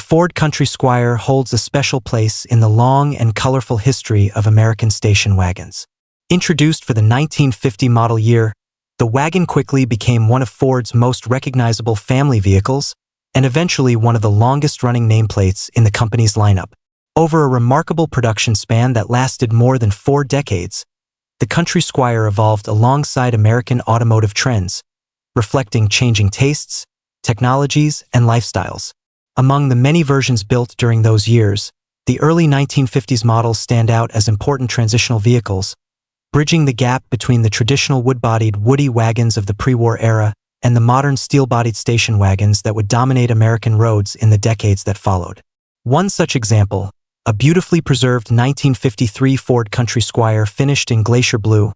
Ford Country Squire holds a special place in the long and colorful history of American station wagons. Introduced for the 1950 model year, the wagon quickly became one of Ford's most recognizable family vehicles and eventually one of the longest-running nameplates in the company's lineup. Over a remarkable production span that lasted more than 4 decades, the Country Squire evolved alongside American automotive trends, reflecting changing tastes, technologies, and lifestyles. Among the many versions built during those years, the early 1950s models stand out as important transitional vehicles, bridging the gap between the traditional wood-bodied woody wagons of the pre-war era and the modern steel-bodied station wagons that would dominate American roads in the decades that followed. One such example, a beautifully preserved 1953 Ford Country Squire finished in Glacier Blue,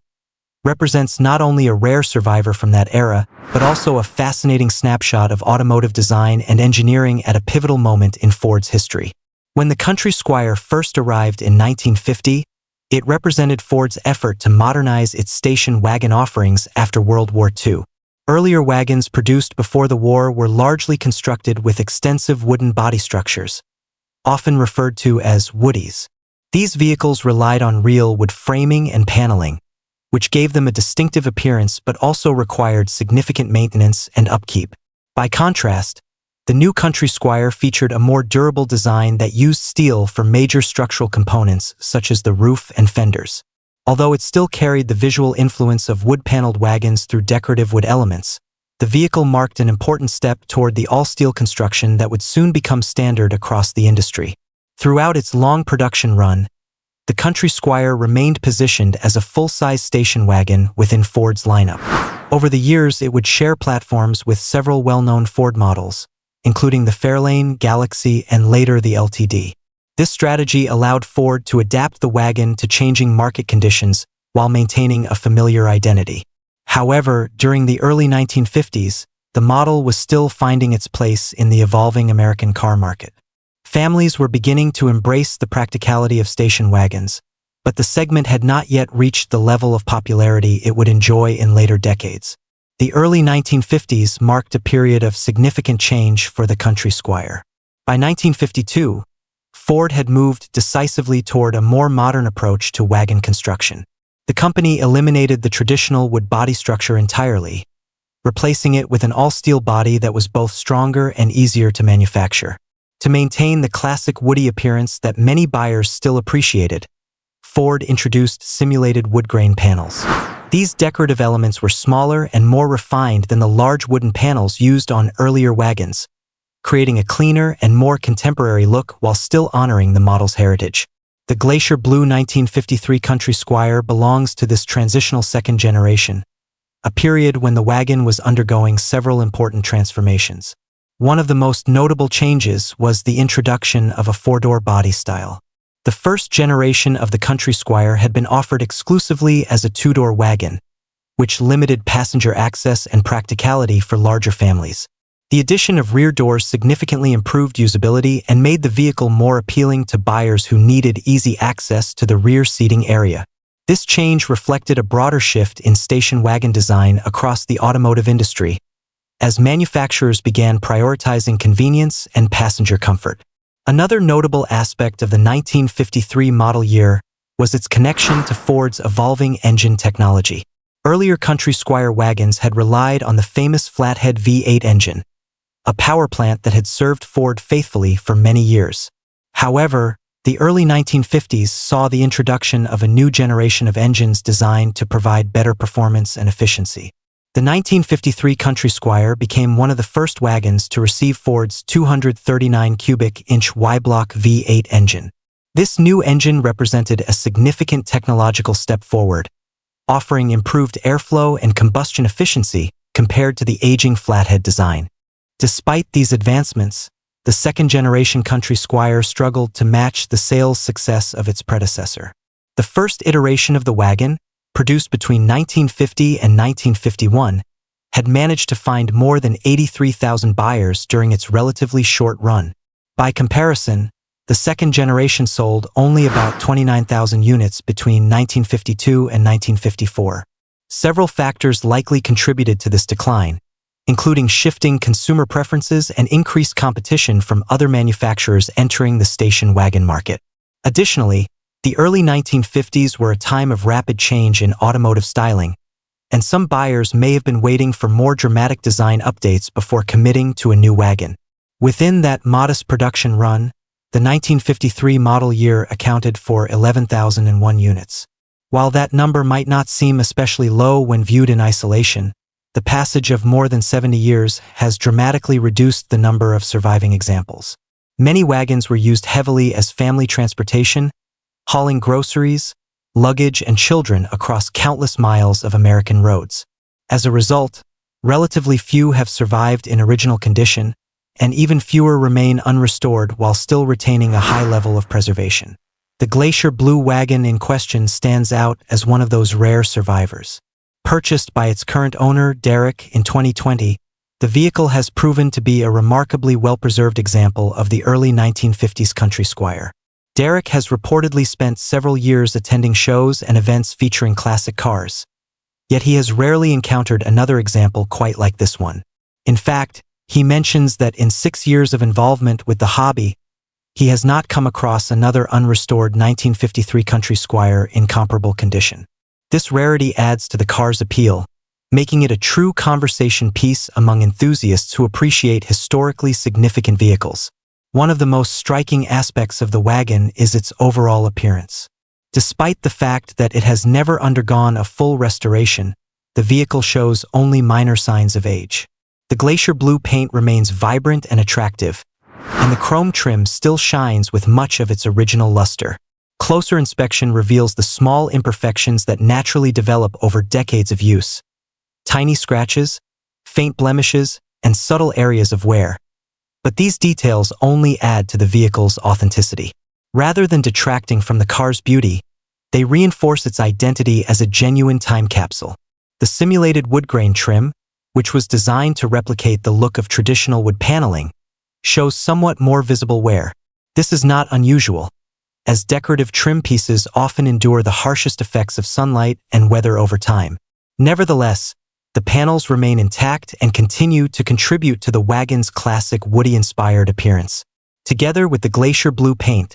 represents not only a rare survivor from that era, but also a fascinating snapshot of automotive design and engineering at a pivotal moment in Ford's history. When the Country Squire first arrived in 1950, it represented Ford's effort to modernize its station wagon offerings after World War II. Earlier wagons produced before the war were largely constructed with extensive wooden body structures, often referred to as woodies. These vehicles relied on real wood framing and paneling, which gave them a distinctive appearance but also required significant maintenance and upkeep. By contrast, the new Country Squire featured a more durable design that used steel for major structural components such as the roof and fenders. Although it still carried the visual influence of wood-paneled wagons through decorative wood elements, the vehicle marked an important step toward the all-steel construction that would soon become standard across the industry. Throughout its long production run, the Country Squire remained positioned as a full-size station wagon within Ford's lineup. Over the years, it would share platforms with several well-known Ford models, including the Fairlane, Galaxy, and later the LTD. This strategy allowed Ford to adapt the wagon to changing market conditions while maintaining a familiar identity. However, during the early 1950s, the model was still finding its place in the evolving American car market. Families were beginning to embrace the practicality of station wagons, but the segment had not yet reached the level of popularity it would enjoy in later decades. The early 1950s marked a period of significant change for the Country Squire. By 1952, Ford had moved decisively toward a more modern approach to wagon construction. The company eliminated the traditional wood body structure entirely, replacing it with an all-steel body that was both stronger and easier to manufacture. To maintain the classic woody appearance that many buyers still appreciated, Ford introduced simulated woodgrain panels. These decorative elements were smaller and more refined than the large wooden panels used on earlier wagons, creating a cleaner and more contemporary look while still honoring the model's heritage. The Glacier Blue 1953 Country Squire belongs to this transitional second generation, a period when the wagon was undergoing several important transformations. One of the most notable changes was the introduction of a 4-door body style. The first generation of the Country Squire had been offered exclusively as a 2-door wagon, which limited passenger access and practicality for larger families. The addition of rear doors significantly improved usability and made the vehicle more appealing to buyers who needed easy access to the rear seating area. This change reflected a broader shift in station wagon design across the automotive industry, as manufacturers began prioritizing convenience and passenger comfort. Another notable aspect of the 1953 model year was its connection to Ford's evolving engine technology. Earlier Country Squire wagons had relied on the famous flathead V8 engine, a power plant that had served Ford faithfully for many years. However, the early 1950s saw the introduction of a new generation of engines designed to provide better performance and efficiency. The 1953 Country Squire became one of the first wagons to receive Ford's 239 cubic inch Y-block V8 engine. This new engine represented a significant technological step forward, offering improved airflow and combustion efficiency compared to the aging flathead design. Despite these advancements, the second-generation Country Squire struggled to match the sales success of its predecessor. The first iteration of the wagon, produced between 1950 and 1951, had managed to find more than 83,000 buyers during its relatively short run. By comparison, the second generation sold only about 29,000 units between 1952 and 1954. Several factors likely contributed to this decline, including shifting consumer preferences and increased competition from other manufacturers entering the station wagon market. Additionally, the early 1950s were a time of rapid change in automotive styling, and some buyers may have been waiting for more dramatic design updates before committing to a new wagon. Within that modest production run, the 1953 model year accounted for 11,001 units. While that number might not seem especially low when viewed in isolation, the passage of more than 70 years has dramatically reduced the number of surviving examples. Many wagons were used heavily as family transportation, hauling groceries, luggage, and children across countless miles of American roads. As a result, relatively few have survived in original condition, and even fewer remain unrestored while still retaining a high level of preservation. The Glacier Blue wagon in question stands out as one of those rare survivors. Purchased by its current owner, Derek, in 2020, the vehicle has proven to be a remarkably well-preserved example of the early 1950s Country Squire. Derek has reportedly spent several years attending shows and events featuring classic cars, yet he has rarely encountered another example quite like this one. In fact, he mentions that in 6 years of involvement with the hobby, he has not come across another unrestored 1953 Country Squire in comparable condition. This rarity adds to the car's appeal, making it a true conversation piece among enthusiasts who appreciate historically significant vehicles. One of the most striking aspects of the wagon is its overall appearance. Despite the fact that it has never undergone a full restoration, the vehicle shows only minor signs of age. The Glacier Blue paint remains vibrant and attractive, and the chrome trim still shines with much of its original luster. Closer inspection reveals the small imperfections that naturally develop over decades of use. Tiny scratches, faint blemishes, and subtle areas of wear. But these details only add to the vehicle's authenticity. Rather than detracting from the car's beauty, they reinforce its identity as a genuine time capsule. The simulated woodgrain trim, which was designed to replicate the look of traditional wood paneling, shows somewhat more visible wear. This is not unusual, as decorative trim pieces often endure the harshest effects of sunlight and weather over time. Nevertheless, the panels remain intact and continue to contribute to the wagon's classic woody-inspired appearance. Together with the Glacier Blue paint,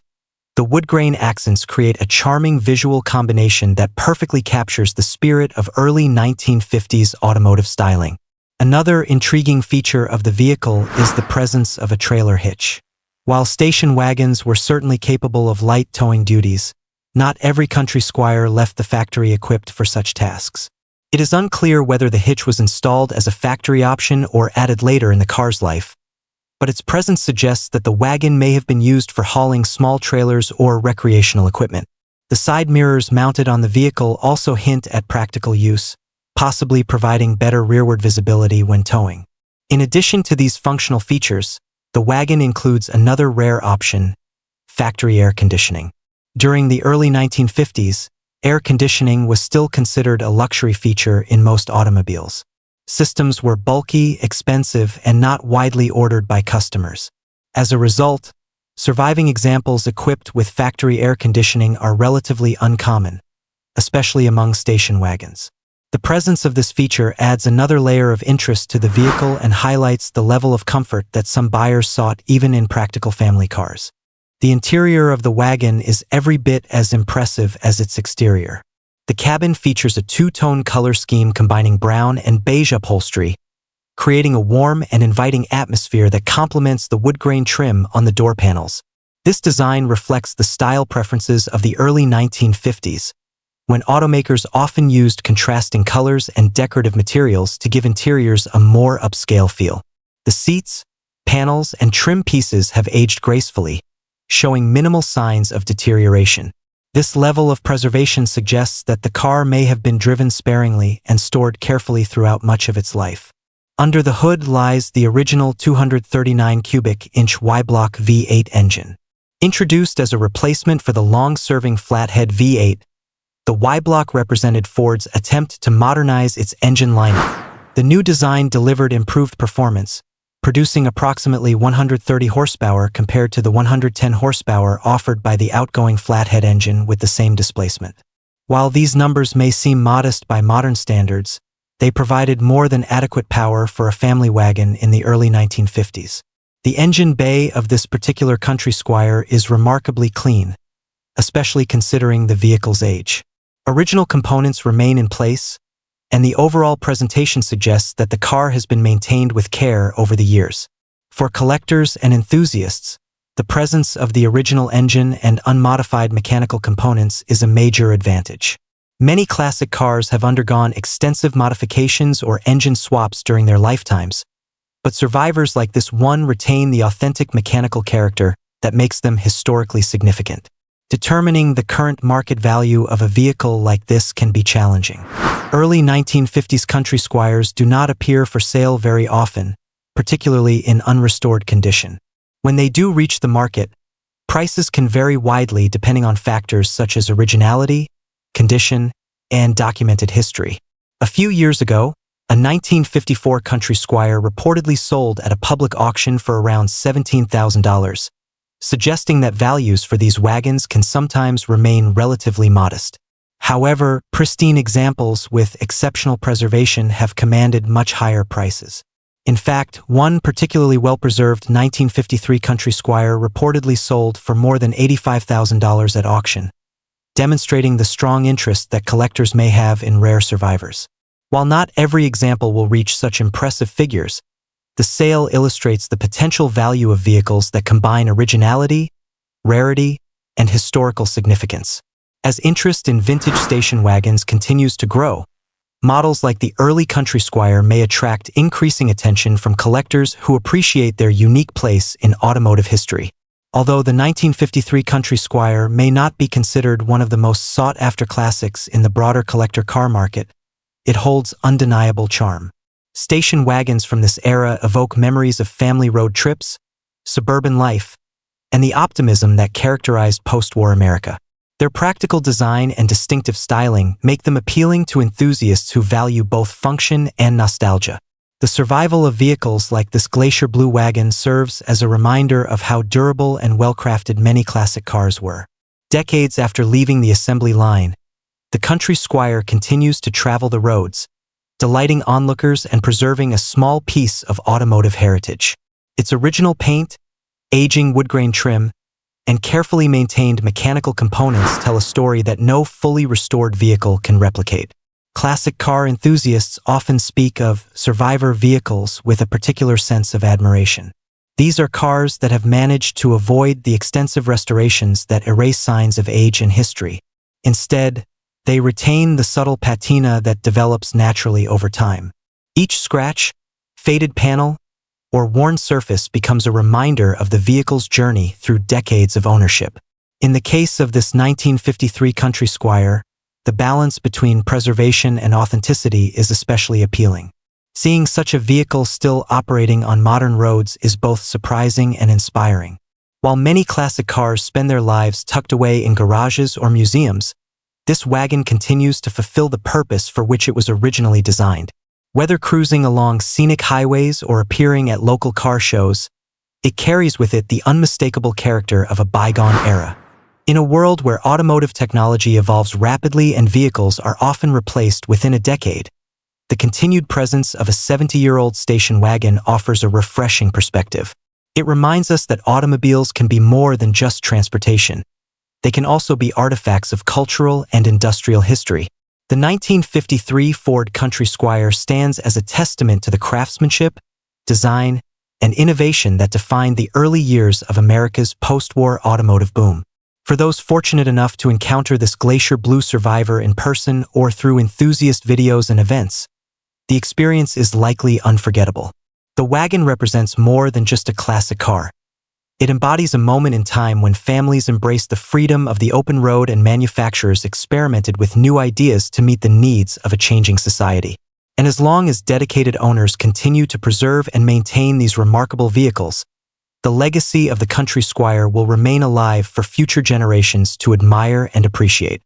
the woodgrain accents create a charming visual combination that perfectly captures the spirit of early 1950s automotive styling. Another intriguing feature of the vehicle is the presence of a trailer hitch. While station wagons were certainly capable of light towing duties, not every Country Squire left the factory equipped for such tasks. It is unclear whether the hitch was installed as a factory option or added later in the car's life, but its presence suggests that the wagon may have been used for hauling small trailers or recreational equipment. The side mirrors mounted on the vehicle also hint at practical use, possibly providing better rearward visibility when towing. In addition to these functional features, the wagon includes another rare option: factory air conditioning. During the early 1950s, air conditioning was still considered a luxury feature in most automobiles. Systems were bulky, expensive, and not widely ordered by customers. As a result, surviving examples equipped with factory air conditioning are relatively uncommon, especially among station wagons. The presence of this feature adds another layer of interest to the vehicle and highlights the level of comfort that some buyers sought even in practical family cars. The interior of the wagon is every bit as impressive as its exterior. The cabin features a two-tone color scheme combining brown and beige upholstery, creating a warm and inviting atmosphere that complements the woodgrain trim on the door panels. This design reflects the style preferences of the early 1950s, when automakers often used contrasting colors and decorative materials to give interiors a more upscale feel. The seats, panels, and trim pieces have aged gracefully, showing minimal signs of deterioration. This level of preservation suggests that the car may have been driven sparingly and stored carefully throughout much of its life. Under the hood lies the original 239 cubic inch Y-block V8 engine. Introduced as a replacement for the long-serving flathead V8, the Y-block represented Ford's attempt to modernize its engine lineup. The new design delivered improved performance, producing approximately 130 horsepower compared to the 110 horsepower offered by the outgoing flathead engine with the same displacement. While these numbers may seem modest by modern standards, They provided more than adequate power for a family wagon in the early 1950s. The engine bay of this particular Country Squire is remarkably clean, especially considering the vehicle's age. Original components remain in place, and the overall presentation suggests that the car has been maintained with care over the years. For collectors and enthusiasts, the presence of the original engine and unmodified mechanical components is a major advantage. Many classic cars have undergone extensive modifications or engine swaps during their lifetimes, but survivors like this one retain the authentic mechanical character that makes them historically significant. Determining the current market value of a vehicle like this can be challenging. Early 1950s Country Squires do not appear for sale very often, particularly in unrestored condition. When they do reach the market, prices can vary widely depending on factors such as originality, condition, and documented history. A few years ago, a 1954 Country Squire reportedly sold at a public auction for around $17,000, suggesting that values for these wagons can sometimes remain relatively modest. However, pristine examples with exceptional preservation have commanded much higher prices. In fact, one particularly well-preserved 1953 Country Squire reportedly sold for more than $85,000 at auction, demonstrating the strong interest that collectors may have in rare survivors. While not every example will reach such impressive figures, the sale illustrates the potential value of vehicles that combine originality, rarity, and historical significance. As interest in vintage station wagons continues to grow, models like the early Country Squire may attract increasing attention from collectors who appreciate their unique place in automotive history. Although the 1953 Country Squire may not be considered one of the most sought-after classics in the broader collector car market, it holds undeniable charm. Station wagons from this era evoke memories of family road trips, suburban life, and the optimism that characterized post-war America. Their practical design and distinctive styling make them appealing to enthusiasts who value both function and nostalgia. The survival of vehicles like this Glacier Blue wagon serves as a reminder of how durable and well-crafted many classic cars were. Decades after leaving the assembly line, the Country Squire continues to travel the roads, delighting onlookers and preserving a small piece of automotive heritage. Its original paint, aging woodgrain trim, and carefully maintained mechanical components tell a story that no fully restored vehicle can replicate. Classic car enthusiasts often speak of survivor vehicles with a particular sense of admiration. These are cars that have managed to avoid the extensive restorations that erase signs of age and history. Instead, they retain the subtle patina that develops naturally over time. Each scratch, faded panel, or worn surface becomes a reminder of the vehicle's journey through decades of ownership. In the case of this 1953 Country Squire, the balance between preservation and authenticity is especially appealing. Seeing such a vehicle still operating on modern roads is both surprising and inspiring. While many classic cars spend their lives tucked away in garages or museums, this wagon continues to fulfill the purpose for which it was originally designed. Whether cruising along scenic highways or appearing at local car shows, it carries with it the unmistakable character of a bygone era. In a world where automotive technology evolves rapidly and vehicles are often replaced within a decade, the continued presence of a 70-year-old station wagon offers a refreshing perspective. It reminds us that automobiles can be more than just transportation. They can also be artifacts of cultural and industrial history. The 1953 Ford Country Squire stands as a testament to the craftsmanship, design, and innovation that defined the early years of America's post-war automotive boom. For those fortunate enough to encounter this Glacier Blue survivor in person or through enthusiast videos and events, the experience is likely unforgettable. The wagon represents more than just a classic car. It embodies a moment in time when families embraced the freedom of the open road and manufacturers experimented with new ideas to meet the needs of a changing society. And as long as dedicated owners continue to preserve and maintain these remarkable vehicles, the legacy of the Country Squire will remain alive for future generations to admire and appreciate.